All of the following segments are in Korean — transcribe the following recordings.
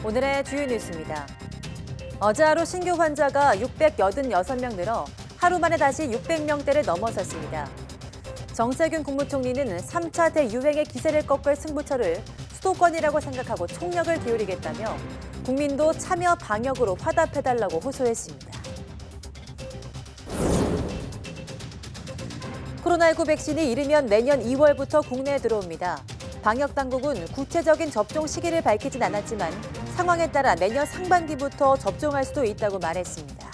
오늘의 주요 뉴스입니다. 어제 하루 신규 환자가 686명 늘어 하루 만에 다시 600명대를 넘어섰습니다. 정세균 국무총리는 3차 대유행의 기세를 꺾을 승부처를 수도권이라고 생각하고 총력을 기울이겠다며 국민도 참여 방역으로 화답해달라고 호소했습니다. 코로나19 백신이 이르면 내년 2월부터 국내에 들어옵니다. 방역당국은 구체적인 접종 시기를 밝히진 않았지만 상황에 따라 내년 상반기부터 접종할 수도 있다고 말했습니다.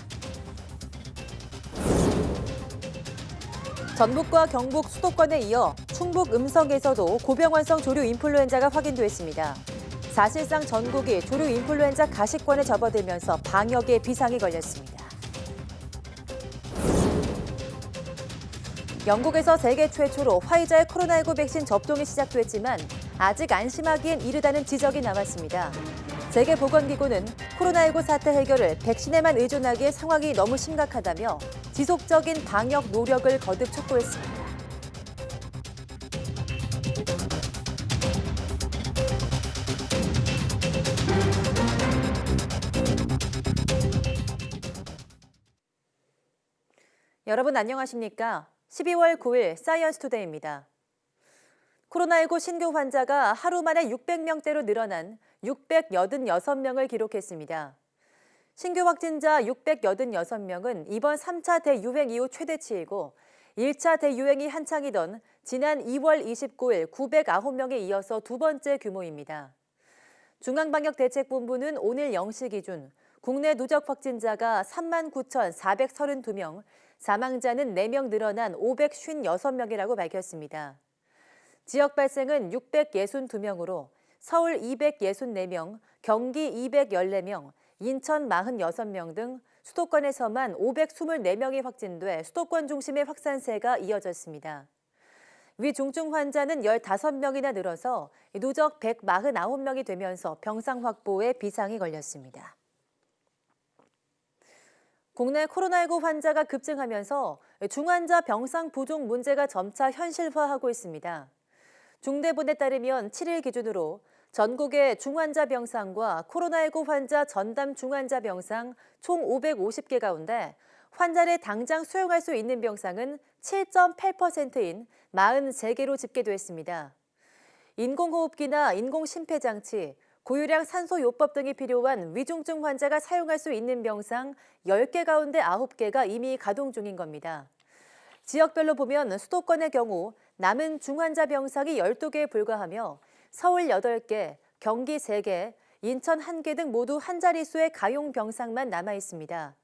전북과 경북 수도권에 이어 충북 음성에서도 고병환성 조류 인플루엔자가 확인됐습니다. 사실상 전국이 조류 인플루엔자 가시권에 접어들면서 방역에 비상이 걸렸습니다. 영국에서 세계 최초로 화이자의 코로나19 백신 접종이 시작됐지만 아직 안심하기엔 이르다는 지적이 나왔습니다. 세계보건기구는 코로나19 사태 해결을 백신에만 의존하기에 상황이 너무 심각하다며 지속적인 방역 노력을 거듭 촉구했습니다. 여러분 안녕하십니까? 12월 9일 사이언스 투데이입니다. 코로나19 신규 환자가 하루 만에 600명대로 늘어난 686명을 기록했습니다. 신규 확진자 686명은 이번 3차 대유행 이후 최대치이고 1차 대유행이 한창이던 지난 2월 29일 909명에 이어서 두 번째 규모입니다. 중앙방역대책본부는 오늘 0시 기준 국내 누적 확진자가 39,432명, 사망자는 4명 늘어난 556명이라고 밝혔습니다. 지역 발생은 662명으로 서울 264명, 경기 214명, 인천 46명 등 수도권에서만 524명이 확진돼 수도권 중심의 확산세가 이어졌습니다. 위중증 환자는 15명이나 늘어서 누적 149명이 되면서 병상 확보에 비상이 걸렸습니다. 국내 코로나19 환자가 급증하면서 중환자 병상 부족 문제가 점차 현실화하고 있습니다. 중대본에 따르면 7일 기준으로 전국의 중환자 병상과 코로나19 환자 전담 중환자 병상 총 550개 가운데 환자를 당장 수용할 수 있는 병상은 7.8%인 43개로 집계됐습니다. 인공호흡기나 인공심폐장치, 고유량 산소요법 등이 필요한 위중증 환자가 사용할 수 있는 병상 10개 가운데 9개가 이미 가동 중인 겁니다. 지역별로 보면 수도권의 경우 남은 중환자 병상이 12개에 불과하며 서울 8개, 경기 3개, 인천 1개 등 모두 한 자릿수의 가용 병상만 남아 있습니다.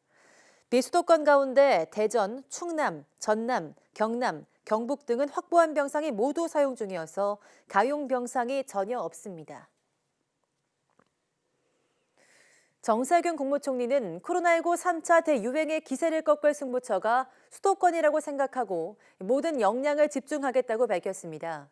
비수도권 가운데 대전, 충남, 전남, 경남, 경북 등은 확보한 병상이 모두 사용 중이어서 가용 병상이 전혀 없습니다. 정세균 국무총리는 코로나19 3차 대유행의 기세를 꺾을 승부처가 수도권이라고 생각하고 모든 역량을 집중하겠다고 밝혔습니다.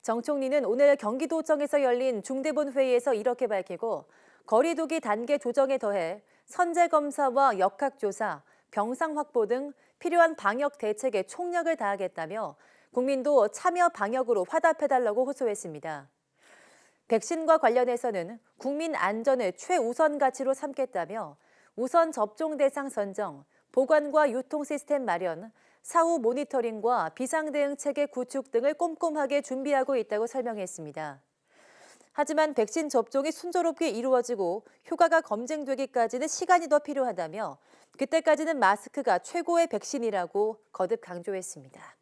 정 총리는 오늘 경기도청에서 열린 중대본 회의에서 이렇게 밝히고 거리 두기 단계 조정에 더해 선제검사와 역학조사, 병상 확보 등 필요한 방역 대책에 총력을 다하겠다며 국민도 참여 방역으로 화답해달라고 호소했습니다. 백신과 관련해서는 국민 안전을 최우선 가치로 삼겠다며 우선 접종 대상 선정, 보관과 유통 시스템 마련, 사후 모니터링과 비상대응 체계 구축 등을 꼼꼼하게 준비하고 있다고 설명했습니다. 하지만 백신 접종이 순조롭게 이루어지고 효과가 검증되기까지는 시간이 더 필요하다며 그때까지는 마스크가 최고의 백신이라고 거듭 강조했습니다.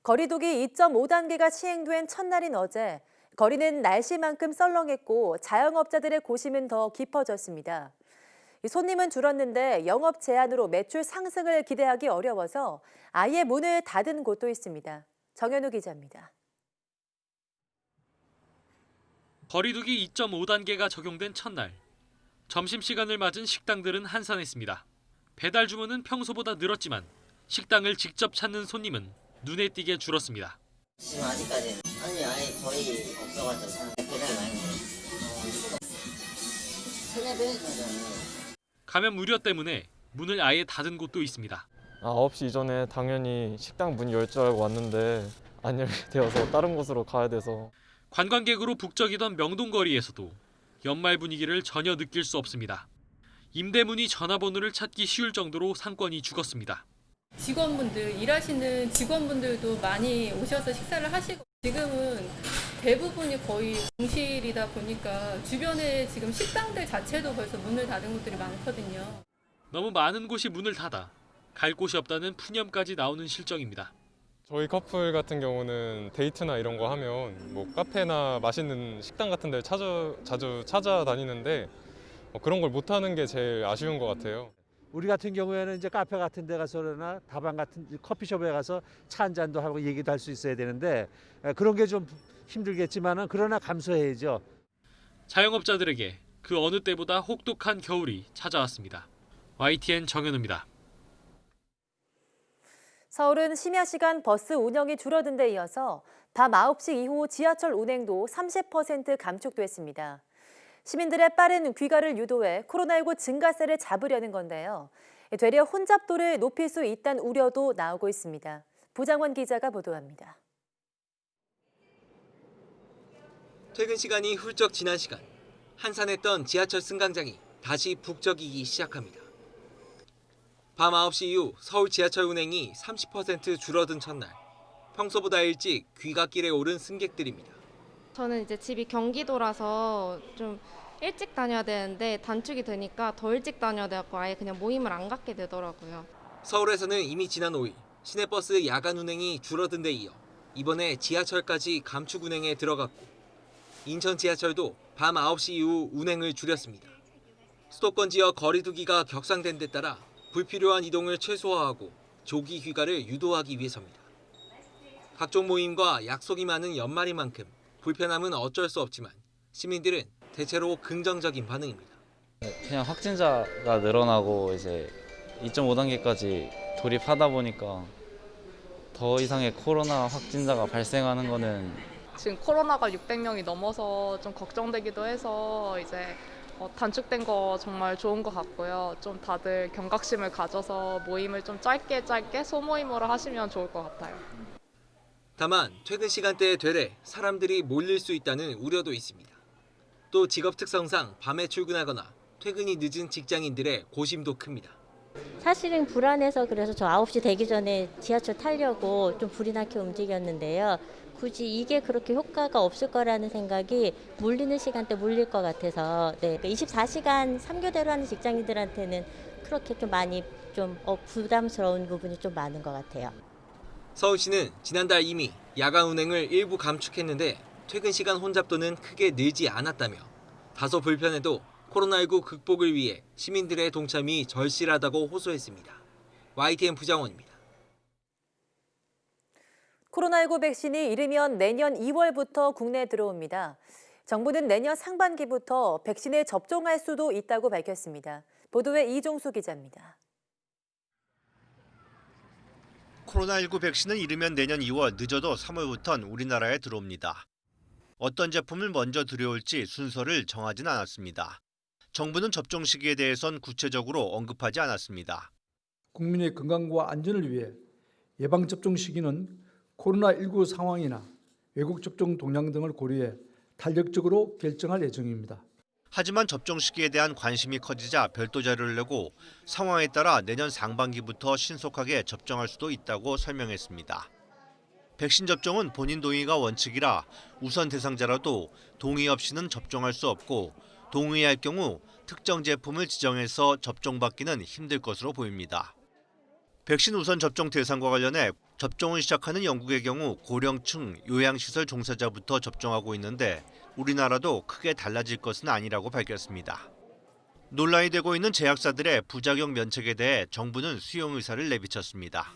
거리두기 2.5단계가 시행된 첫날인 어제 거리는 날씨만큼 썰렁했고 자영업자들의 고심은 더 깊어졌습니다. 손님은 줄었는데 영업 제한으로 매출 상승을 기대하기 어려워서 아예 문을 닫은 곳도 있습니다. 정현우 기자입니다. 거리두기 2.5단계가 적용된 첫날. 점심시간을 맞은 식당들은 한산했습니다. 배달 주문은 평소보다 늘었지만 식당을 직접 찾는 손님은 눈에 띄게 줄었습니다. 지금 아직까지는 아예 거의 없어가지고 배달 많이 먹어요. 세네 배 정도는. 감염 우려 때문에 문을 아예 닫은 곳도 있습니다. 9시 이전에 당연히 식당 문 열 줄 알고 왔는데 안 열게 되어서 다른 곳으로 가야 돼서. 관광객으로 북적이던 명동거리에서도 연말 분위기를 전혀 느낄 수 없습니다. 임대문의 전화번호를 찾기 쉬울 정도로 상권이 죽었습니다. 직원분들, 일하시는 직원분들도 많이 오셔서 식사를 하시고 지금은 대부분이 거의 공실이다 보니까 주변에 지금 식당들 자체도 벌써 문을 닫은 곳들이 많거든요. 너무 많은 곳이 문을 닫아 갈 곳이 없다는 푸념까지 나오는 실정입니다. 저희 커플 같은 경우는 데이트나 이런 거 하면 뭐 카페나 맛있는 식당 같은 데 자주 찾아다니는데 그런 걸 못하는 게 제일 아쉬운 것 같아요. 우리 같은 경우에는 이제 카페 같은 데 가서나 다방 같은 커피숍에 가서 차 한 잔도 하고 얘기도 할 수 있어야 되는데 그런 게 좀 힘들겠지만은 그러나 감수해야죠. 자영업자들에게 그 어느 때보다 혹독한 겨울이 찾아왔습니다. YTN 정현우입니다. 서울은 심야 시간 버스 운영이 줄어든 데 이어서 밤 9시 이후 지하철 운행도 30% 감축됐습니다. 시민들의 빠른 귀가를 유도해 코로나19 증가세를 잡으려는 건데요. 되려 혼잡도를 높일 수 있다는 우려도 나오고 있습니다. 부장원 기자가 보도합니다. 퇴근 시간이 훌쩍 지난 시간, 한산했던 지하철 승강장이 다시 북적이기 시작합니다. 밤 9시 이후 서울 지하철 운행이 30% 줄어든 첫날, 평소보다 일찍 귀갓길에 오른 승객들입니다. 저는 이제 집이 경기도라서 좀 일찍 다녀야 되는데 단축이 되니까 더 일찍 다녀야 돼서 아예 그냥 모임을 안 갖게 되더라고요. 서울에서는 이미 지난 5일 시내버스 야간 운행이 줄어든 데 이어 이번에 지하철까지 감축 운행에 들어갔고 인천 지하철도 밤 9시 이후 운행을 줄였습니다. 수도권 지역 거리 두기가 격상된 데 따라 불필요한 이동을 최소화하고 조기 귀가를 유도하기 위해서입니다. 각종 모임과 약속이 많은 연말인 만큼 불편함은 어쩔 수 없지만 시민들은 대체로 긍정적인 반응입니다. 그냥 확진자가 늘어나고 이제 2.5단계까지 돌입하다 보니까 더 이상의 코로나 확진자가 발생하는 거는 지금 코로나가 600명이 넘어서 좀 걱정되기도 해서 이제 단축된 거 정말 좋은 것 같고요. 좀 다들 경각심을 가져서 모임을 좀 짧게 소모임으로 하시면 좋을 것 같아요. 다만 퇴근 시간대에 되레 사람들이 몰릴 수 있다는 우려도 있습니다. 또 직업 특성상 밤에 출근하거나 퇴근이 늦은 직장인들의 고심도 큽니다. 사실은 불안해서 그래서 저 9시 되기 전에 지하철 타려고 좀 불이 나게 움직였는데요. 굳이 이게 그렇게 효과가 없을 거라는 생각이 몰리는 시간대 몰릴 것 같아서 24시간 3교대로 하는 직장인들한테는 그렇게 좀 많이 좀 부담스러운 부분이 좀 많은 것 같아요. 서울시는 지난달 이미 야간 운행을 일부 감축했는데 퇴근 시간 혼잡도는 크게 늘지 않았다며 다소 불편해도 코로나19 극복을 위해 시민들의 동참이 절실하다고 호소했습니다. YTN 부장원입니다. 코로나19 백신이 이르면 내년 2월부터 국내에 들어옵니다. 정부는 내년 상반기부터 백신을 접종할 수도 있다고 밝혔습니다. 보도에 이종수 기자입니다. 코로나19 백신은 이르면 내년 2월, 늦어도 3월부터는 우리나라에 들어옵니다. 어떤 제품을 먼저 들여올지 순서를 정하진 않았습니다. 정부는 접종 시기에 대해선 구체적으로 언급하지 않았습니다. 국민의 건강과 안전을 위해 예방접종 시기는 코로나19 상황이나 외국 접종 동향 등을 고려해 탄력적으로 결정할 예정입니다. 하지만 접종 시기에 대한 관심이 커지자 별도 자료를 내고 상황에 따라 내년 상반기부터 신속하게 접종할 수도 있다고 설명했습니다. 백신 접종은 본인 동의가 원칙이라 우선 대상자라도 동의 없이는 접종할 수 없고 동의할 경우 특정 제품을 지정해서 접종받기는 힘들 것으로 보입니다. 백신 우선 접종 대상과 관련해 접종을 시작하는 영국의 경우 고령층 요양시설 종사자부터 접종하고 있는데 우리나라도 크게 달라질 것은 아니라고 밝혔습니다. 논란이 되고 있는 제약사들의 부작용 면책에 대해 정부는 수용 의사를 내비쳤습니다.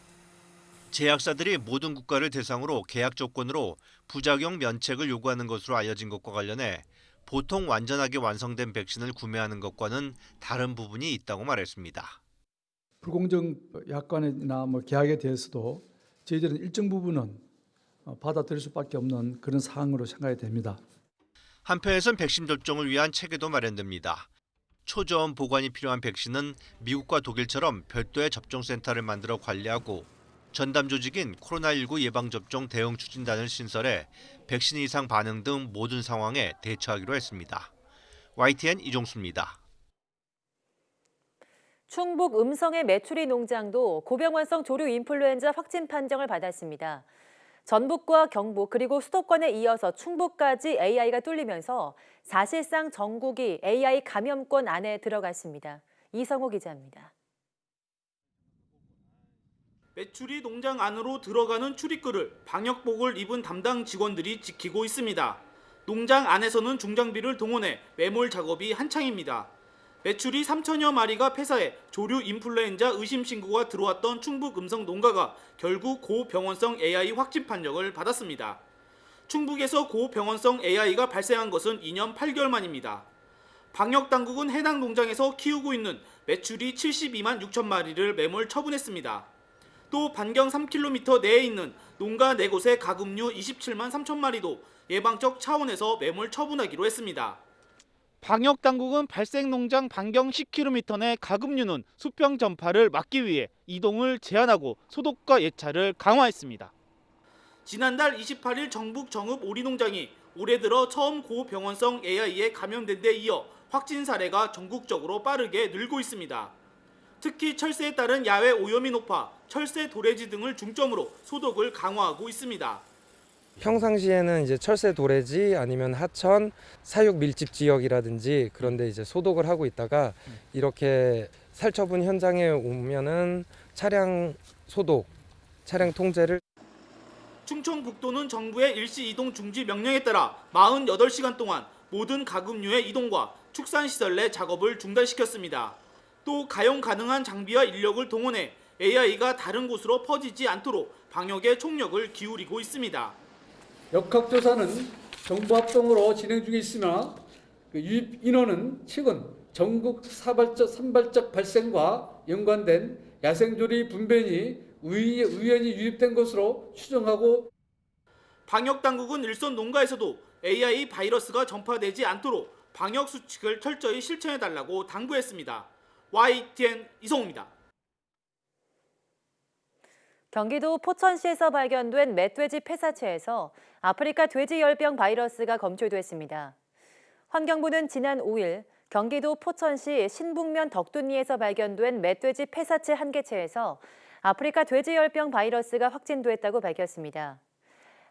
제약사들이 모든 국가를 대상으로 계약 조건으로 부작용 면책을 요구하는 것으로 알려진 것과 관련해 보통 완전하게 완성된 백신을 구매하는 것과는 다른 부분이 있다고 말했습니다. 불공정 약관이나 계약에 대해서도 저희들은 일정 부분은 받아들일 수밖에 없는 그런 사항으로 생각이 됩니다. 한편에선 백신 접종을 위한 체계도 마련됩니다. 초저온 보관이 필요한 백신은 미국과 독일처럼 별도의 접종센터를 만들어 관리하고 전담 조직인 코로나19 예방접종 대응 추진단을 신설해 백신 이상 반응 등 모든 상황에 대처하기로 했습니다. YTN 이종수입니다. 충북 음성의 메추리 농장도 고병원성 조류 인플루엔자 확진 판정을 받았습니다. 전북과 경북 그리고 수도권에 이어서 충북까지 AI가 뚫리면서 사실상 전국이 AI 감염권 안에 들어갔습니다. 이성호 기자입니다. 메추리 농장 안으로 들어가는 출입구를 방역복을 입은 담당 직원들이 지키고 있습니다. 농장 안에서는 중장비를 동원해 매몰 작업이 한창입니다. 메추리 3천여 마리가 폐사해 조류 인플루엔자 의심 신고가 들어왔던 충북 음성 농가가 결국 고병원성 AI 확진 판정을 받았습니다. 충북에서 고병원성 AI가 발생한 것은 2년 8개월 만입니다. 방역당국은 해당 농장에서 키우고 있는 메추리 72만 6천 마리를 매몰 처분했습니다. 또 반경 3km 내에 있는 농가 4곳의 가금류 27만 3천 마리도 예방적 차원에서 매몰 처분하기로 했습니다. 방역당국은 발생 농장 반경 10km 내 가금류는 수평 전파를 막기 위해 이동을 제한하고 소독과 예찰을 강화했습니다. 지난달 28일 정북 정읍 오리농장이 올해 들어 처음 고병원성 AI에 감염된 데 이어 확진 사례가 전국적으로 빠르게 늘고 있습니다. 특히 철새에 따른 야외 오염이 높아 철새 도래지 등을 중점으로 소독을 강화하고 있습니다. 평상시에는 이제 철새 도래지 아니면 하천, 사육 밀집 지역이라든지 그런데 이제 소독을 하고 있다가 이렇게 살처분 현장에 오면은 차량 소독, 차량 통제를. 충청북도는 정부의 일시 이동 중지 명령에 따라 48시간 동안 모든 가금류의 이동과 축산시설 내 작업을 중단시켰습니다. 또 가용 가능한 장비와 인력을 동원해 AI가 다른 곳으로 퍼지지 않도록 방역에 총력을 기울이고 있습니다. 역학조사는 정부 합동으로 진행 중에 있으나 유입 인원은 최근 전국 산발적 발생과 연관된 야생조리 분변이 우연히 유입된 것으로 추정하고 방역당국은 일선 농가에서도 AI 바이러스가 전파되지 않도록 방역 수칙을 철저히 실천해달라고 당부했습니다. YTN 이성호입니다. 경기도 포천시에서 발견된 멧돼지 폐사체에서 아프리카 돼지열병 바이러스가 검출됐습니다. 환경부는 지난 5일 경기도 포천시 신북면 덕둔리에서 발견된 멧돼지 폐사체 1개체에서 아프리카 돼지열병 바이러스가 확진됐다고 밝혔습니다.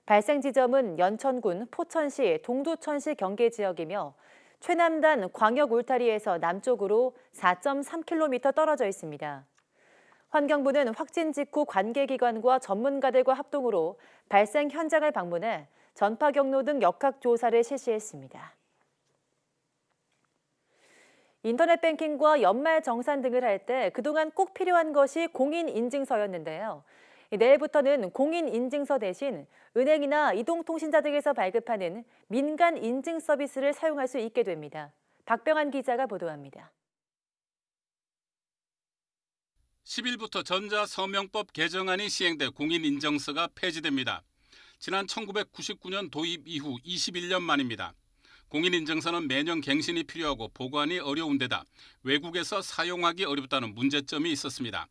발생 지점은 연천군 포천시 동두천시 경계 지역이며 최남단 광역 울타리에서 남쪽으로 4.3km 떨어져 있습니다. 환경부는 확진 직후 관계기관과 전문가들과 합동으로 발생 현장을 방문해 전파 경로 등 역학 조사를 실시했습니다. 인터넷 뱅킹과 연말 정산 등을 할 때 그동안 꼭 필요한 것이 공인인증서였는데요. 내일부터는 공인인증서 대신 은행이나 이동통신사 등에서 발급하는 민간 인증 서비스를 사용할 수 있게 됩니다. 박병환 기자가 보도합니다. 10일부터 전자서명법 개정안이 시행돼 공인인증서가 폐지됩니다. 지난 1999년 도입 이후 21년 만입니다. 공인인증서는 매년 갱신이 필요하고 보관이 어려운 데다 외국에서 사용하기 어렵다는 문제점이 있었습니다.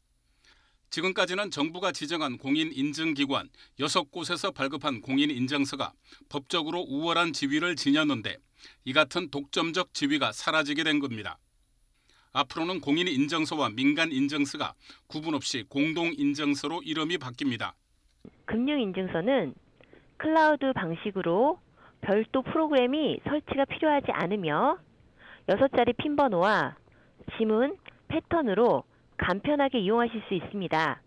지금까지는 정부가 지정한 공인인증기관 6곳에서 발급한 공인인증서가 법적으로 우월한 지위를 지녔는데 이 같은 독점적 지위가 사라지게 된 겁니다. 앞으로는 공인인증서와 민간인증서가 구분 없이 공동인증서로 이름이 바뀝니다. 금융인증서는 클라우드 방식으로 별도 프로그램이 설치가 필요하지 않으며 6자리 핀번호와 지문, 패턴으로 간편하게 이용하실 수 있습니다.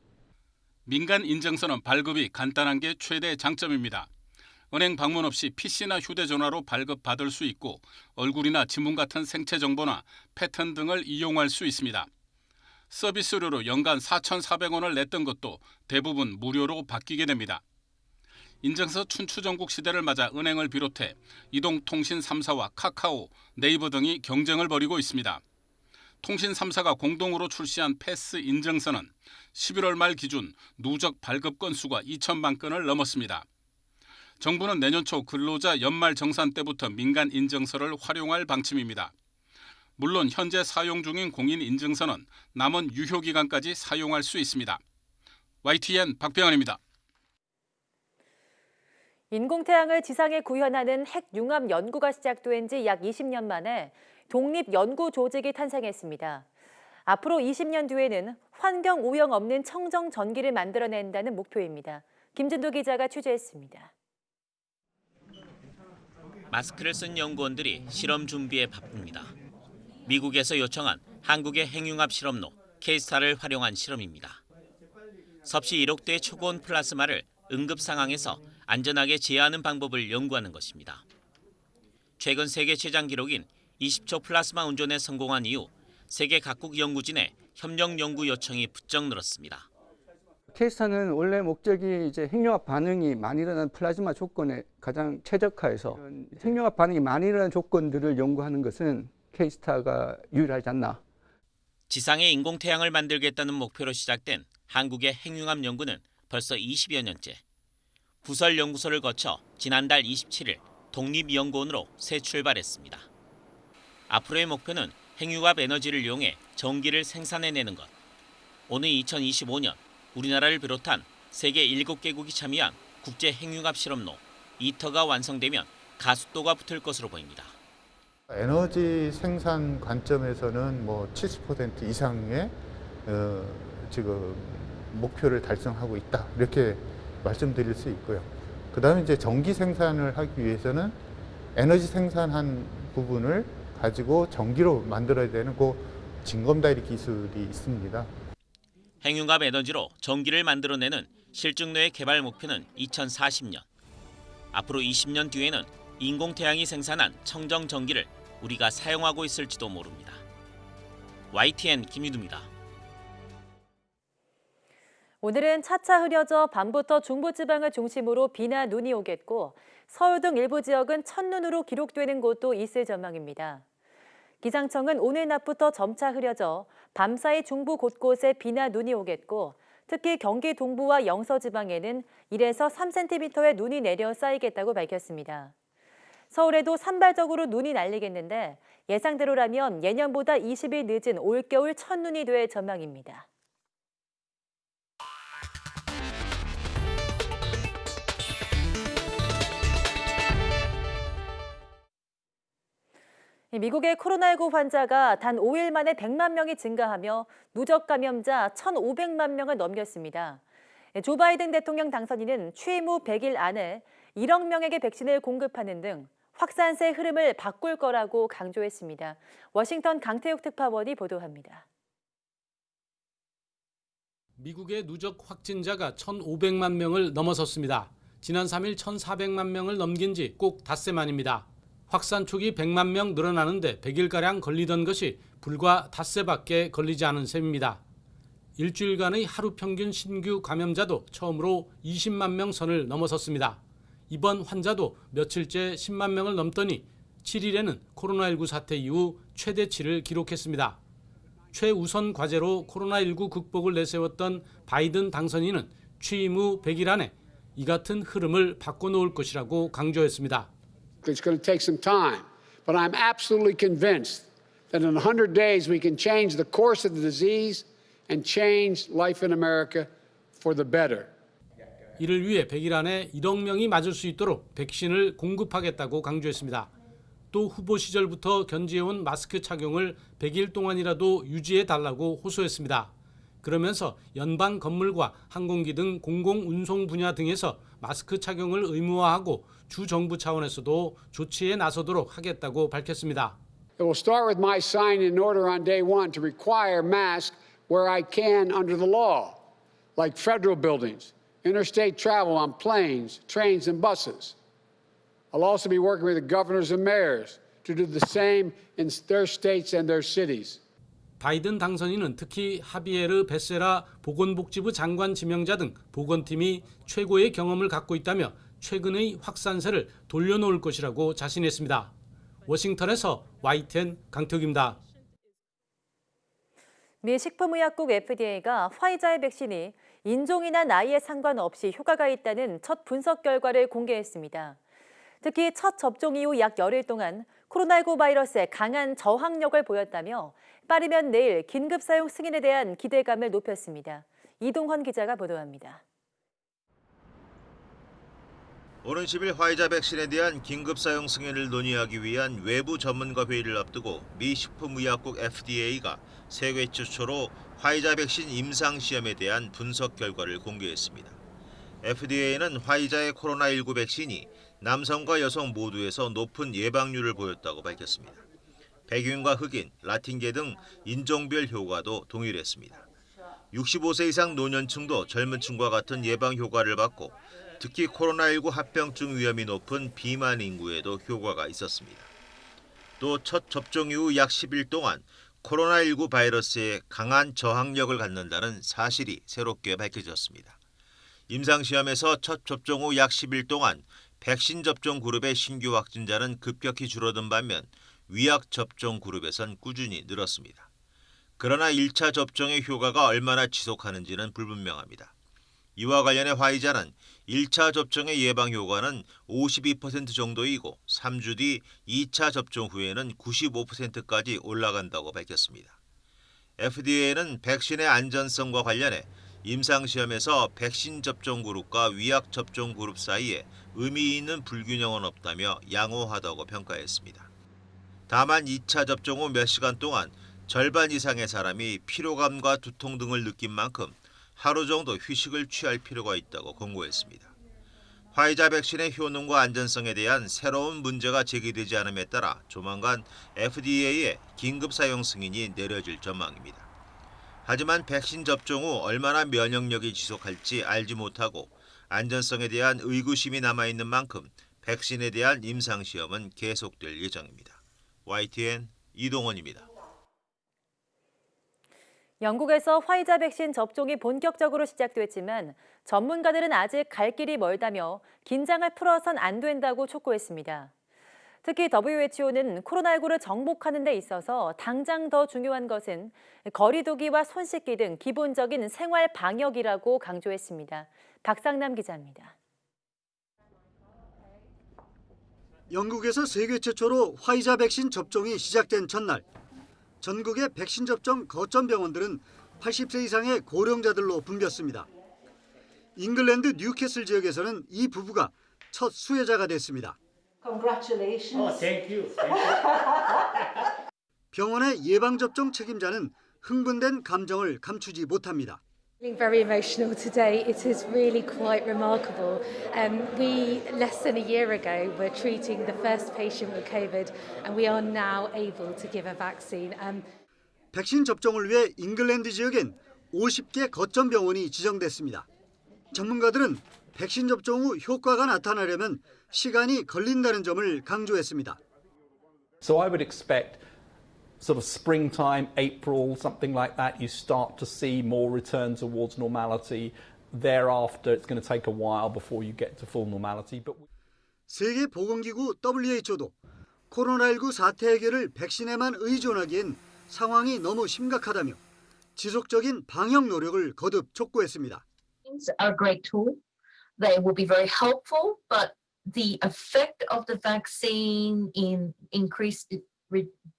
민간인증서는 발급이 간단한 게 최대 장점입니다. 은행 방문 없이 PC나 휴대전화로 발급받을 수 있고 얼굴이나 지문 같은 생체 정보나 패턴 등을 이용할 수 있습니다. 서비스료로 연간 4,400원을 냈던 것도 대부분 무료로 바뀌게 됩니다. 인증서 춘추전국 시대를 맞아 은행을 비롯해 이동통신 3사와 카카오, 네이버 등이 경쟁을 벌이고 있습니다. 통신 3사가 공동으로 출시한 패스 인증서는 11월 말 기준 누적 발급 건수가 2천만 건을 넘었습니다. 정부는 내년 초 근로자 연말 정산 때부터 민간 인증서를 활용할 방침입니다. 물론 현재 사용 중인 공인인증서는 남은 유효기간까지 사용할 수 있습니다. YTN 박병환입니다. 인공태양을 지상에 구현하는 핵융합 연구가 시작된 지 약 20년 만에 독립연구 조직이 탄생했습니다. 앞으로 20년 뒤에는 환경 오염 없는 청정 전기를 만들어낸다는 목표입니다. 김진도 기자가 취재했습니다. 마스크를 쓴 연구원들이 실험 준비에 바쁩니다. 미국에서 요청한 한국의 핵융합 실험로 K-스타를 활용한 실험입니다. 섭씨 1억 대의 초고온 플라스마를 응급 상황에서 안전하게 제어하는 방법을 연구하는 것입니다. 최근 세계 최장 기록인 20초 플라스마 운전에 성공한 이후 세계 각국 연구진의 협력 연구 요청이 부쩍 늘었습니다. K-스타는 원래 목적이 이제 핵융합 반응이 많이 일어나는 플라즈마 조건에 가장 최적화해서 핵융합 반응이 많이 일어나는 조건들을 연구하는 것은 K-스타가 유일하지 않나. 지상에 인공태양을 만들겠다는 목표로 시작된 한국의 핵융합 연구는 벌써 20여 년째. 부설 연구소를 거쳐 지난달 27일 독립연구원으로 새 출발했습니다. 앞으로의 목표는 핵융합 에너지를 이용해 전기를 생산해내는 것. 오는 2025년 우리나라를 비롯한 세계 7개국이 참여한 국제 핵융합 실험로 이터가 완성되면 가속도가 붙을 것으로 보입니다. 에너지 생산 관점에서는 70% 이상의 지금 목표를 달성하고 있다, 이렇게 말씀드릴 수 있고요. 그다음에 이제 전기 생산을 하기 위해서는 에너지 생산한 부분을 가지고 전기로 만들어야 되는 그 징검다리 기술이 있습니다. 핵융합 에너지로 전기를 만들어내는 실증로의 개발 목표는 2040년. 앞으로 20년 뒤에는 인공태양이 생산한 청정 전기를 우리가 사용하고 있을지도 모릅니다. YTN 김유두입니다. 오늘은 차차 흐려져 밤부터 중부지방을 중심으로 비나 눈이 오겠고 서울 등 일부 지역은 첫눈으로 기록되는 곳도 있을 전망입니다. 기상청은 오늘 낮부터 점차 흐려져 밤사이 중부 곳곳에 비나 눈이 오겠고 특히 경기 동부와 영서지방에는 1에서 3cm의 눈이 내려 쌓이겠다고 밝혔습니다. 서울에도 산발적으로 눈이 날리겠는데 예상대로라면 예년보다 20일 늦은 올겨울 첫눈이 될 전망입니다. 미국의 코로나19 환자가 단 5일 만에 100만 명이 증가하며 누적 감염자 1,500만 명을 넘겼습니다. 조 바이든 대통령 당선인은 취임 후 100일 안에 1억 명에게 백신을 공급하는 등 확산세 흐름을 바꿀 거라고 강조했습니다. 워싱턴 강태욱 특파원이 보도합니다. 미국의 누적 확진자가 1,500만 명을 넘어섰습니다. 지난 3일 1,400만 명을 넘긴 지 꼭 닷새 만입니다. 확산 초기 100만 명 늘어나는데 100일가량 걸리던 것이 불과 닷새밖에 걸리지 않은 셈입니다. 일주일간의 하루 평균 신규 감염자도 처음으로 20만 명 선을 넘어섰습니다. 이번 환자도 며칠째 10만 명을 넘더니 7일에는 코로나19 사태 이후 최대치를 기록했습니다. 최우선 과제로 코로나19 극복을 내세웠던 바이든 당선인은 취임 후 100일 안에 이 같은 흐름을 바꿔놓을 것이라고 강조했습니다. It's going to take some time, but I'm absolutely convinced that in 100 days we can change the course of the disease and change life in America for the better. 이를 위해 100일 안에 1억 명이 맞을 수 있도록 백신을 공급하겠다고 강조했습니다. 또 후보 시절부터 견지해온 마스크 착용을 100일 동안이라도 유지해달라고 호소했습니다. 그러면서 연방 건물과 항공기 등 공공운송 분야 등에서 마스크 착용을 의무화하고 주 정부 차원에서도 조치에 나서도록 하겠다고 밝혔습니다. It will start with my signing an order on day one to require masks where I can under the law, like federal buildings, interstate travel on planes, trains, and buses. I'll also be working with the governors and mayors to do the same in their states and their cities. 바이든 당선인은 특히 하비에르 베세라 보건복지부 장관 지명자 등 보건팀이 최고의 경험을 갖고 있다며 최근의 확산세를 돌려놓을 것이라고 자신했습니다. 워싱턴에서 YTN 강태욱입니다. 미 식품의약국 FDA가 화이자의 백신이 인종이나 나이에 상관없이 효과가 있다는 첫 분석 결과를 공개했습니다. 특히 첫 접종 이후 약 열흘 동안 코로나19 바이러스에 강한 저항력을 보였다며 빠르면 내일 긴급 사용 승인에 대한 기대감을 높였습니다. 이동헌 기자가 보도합니다. 오는 10일 화이자 백신에 대한 긴급 사용 승인을 논의하기 위한 외부 전문가 회의를 앞두고 미 식품의약국 FDA가 세계 최초로 화이자 백신 임상 시험에 대한 분석 결과를 공개했습니다. FDA는 화이자의 코로나19 백신이 남성과 여성 모두에서 높은 예방률을 보였다고 밝혔습니다. 백인과 흑인, 라틴계 등 인종별 효과도 동일했습니다. 65세 이상 노년층도 젊은 층과 같은 예방 효과를 받고 특히 코로나19 합병증 위험이 높은 비만 인구에도 효과가 있었습니다. 또 첫 접종 이후 약 10일 동안 코로나19 바이러스에 강한 저항력을 갖는다는 사실이 새롭게 밝혀졌습니다. 임상시험에서 첫 접종 후 약 10일 동안 백신 접종 그룹의 신규 확진자는 급격히 줄어든 반면 위약 접종 그룹에선 꾸준히 늘었습니다. 그러나 1차 접종의 효과가 얼마나 지속하는지는 불분명합니다. 이와 관련해 화이자는 1차 접종의 예방 효과는 52% 정도이고 3주 뒤 2차 접종 후에는 95%까지 올라간다고 밝혔습니다. FDA는 백신의 안전성과 관련해 임상시험에서 백신 접종 그룹과 위약 접종 그룹 사이에 의미 있는 불균형은 없다며 양호하다고 평가했습니다. 다만 2차 접종 후 몇 시간 동안 절반 이상의 사람이 피로감과 두통 등을 느낀 만큼 하루 정도 휴식을 취할 필요가 있다고 권고했습니다. 화이자 백신의 효능과 안전성에 대한 새로운 문제가 제기되지 않음에 따라 조만간 FDA의 긴급 사용 승인이 내려질 전망입니다. 하지만 백신 접종 후 얼마나 면역력이 지속할지 알지 못하고 안전성에 대한 의구심이 남아있는 만큼 백신에 대한 임상시험은 계속될 예정입니다. YTN 이동헌입니다. 영국에서 화이자 백신 접종이 본격적으로 시작됐지만 전문가들은 아직 갈 길이 멀다며 긴장을 풀어선 안 된다고 촉구했습니다. 특히 WHO는 코로나19를 정복하는 데 있어서 당장 더 중요한 것은 거리 두기와 손 씻기 등 기본적인 생활 방역이라고 강조했습니다. 박상남 기자입니다. 영국에서 세계 최초로 화이자 백신 접종이 시작된 첫날, 전국의 백신 접종 거점 병원들은 80세 이상의 고령자들로 붐볐습니다. 잉글랜드 뉴캐슬 지역에서는 이 부부가 첫 수혜자가 됐습니다. Congratulations. Oh, thank you. Thank you. 병원의 예방접종 책임자는 흥분된 감정을 감추지 못합니다. Feeling very emotional today. It is really quite remarkable. We less than a year ago were treating the first patient with COVID, and we are now able to give a vaccine. 백신 접종을 위해 잉글랜드 지역엔 50개 거점 병원이 지정됐습니다. 전문가들은 백신 접종 후 효과가 나타나려면 시간이 걸린다는 점을 강조했습니다. So I would expect sort of springtime, April, something like that, you start to see more return towards normality. Thereafter, it's going to take a while before you get to full normality. But 세계보건기구 WHO도 코로나19 사태 해결을 백신에만 의존하기엔 상황이 너무 심각하다며 지속적인 방역 노력을 거듭 촉구했습니다. Are a great tool. They will be very helpful, but the effect of the vaccine in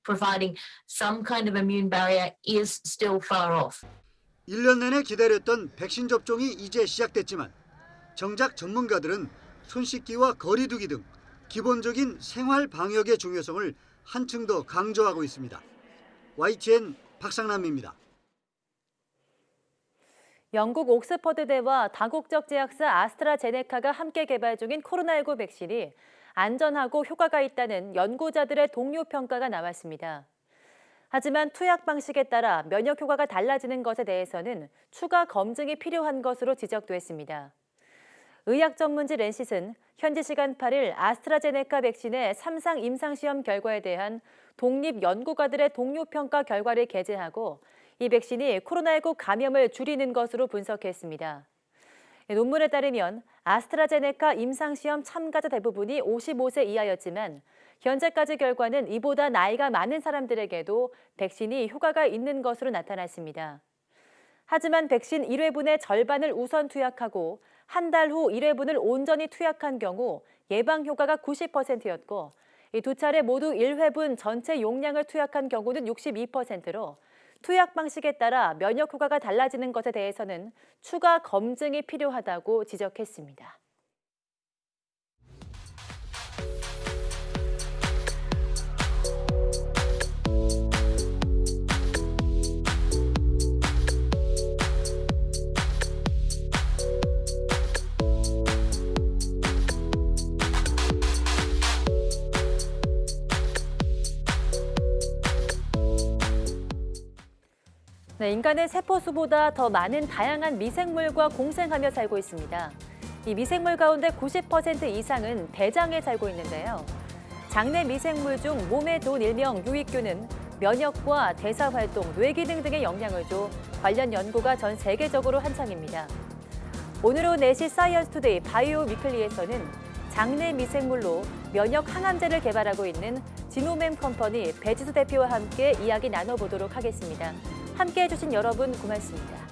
providing some kind of immune barrier is still far off. 1년 내내 기다렸던 백신 접종이 이제 시작됐지만 정작 전문가들은 손 씻기와 거리 두기 등 기본적인 생활 방역의 중요성을 한층 더 강조하고 있습니다. YTN 박상남입니다. 영국 옥스퍼드대와 다국적 제약사 아스트라제네카가 함께 개발 중인 코로나19 백신이 안전하고 효과가 있다는 연구자들의 동료 평가가 나왔습니다. 하지만 투약 방식에 따라 면역 효과가 달라지는 것에 대해서는 추가 검증이 필요한 것으로 지적됐습니다. 의학 전문지 랜싯은 현지 시간 8일 아스트라제네카 백신의 3상 임상시험 결과에 대한 독립 연구가들의 동료 평가 결과를 게재하고 이 백신이 코로나19 감염을 줄이는 것으로 분석했습니다. 논문에 따르면 아스트라제네카 임상시험 참가자 대부분이 55세 이하였지만 현재까지 결과는 이보다 나이가 많은 사람들에게도 백신이 효과가 있는 것으로 나타났습니다. 하지만 백신 1회분의 절반을 우선 투약하고 한 달 후 1회분을 온전히 투약한 경우 예방 효과가 90%였고 이 두 차례 모두 1회분 전체 용량을 투약한 경우는 62%로 투약 방식에 따라 면역 효과가 달라지는 것에 대해서는 추가 검증이 필요하다고 지적했습니다. 네, 인간은 세포수보다 더 많은 다양한 미생물과 공생하며 살고 있습니다. 이 미생물 가운데 90% 이상은 대장에 살고 있는데요. 장내 미생물 중 몸에 좋은 일명 유익균은 면역과 대사활동, 뇌기능 등에 영향을 줘 관련 연구가 전 세계적으로 한창입니다. 오늘 오후 4시 사이언스 투데이 바이오 위클리에서는 장내 미생물로 면역 항암제를 개발하고 있는 지노mem컴퍼니 배지수 대표와 함께 이야기 나눠보도록 하겠습니다. 함께해 주신 여러분 고맙습니다.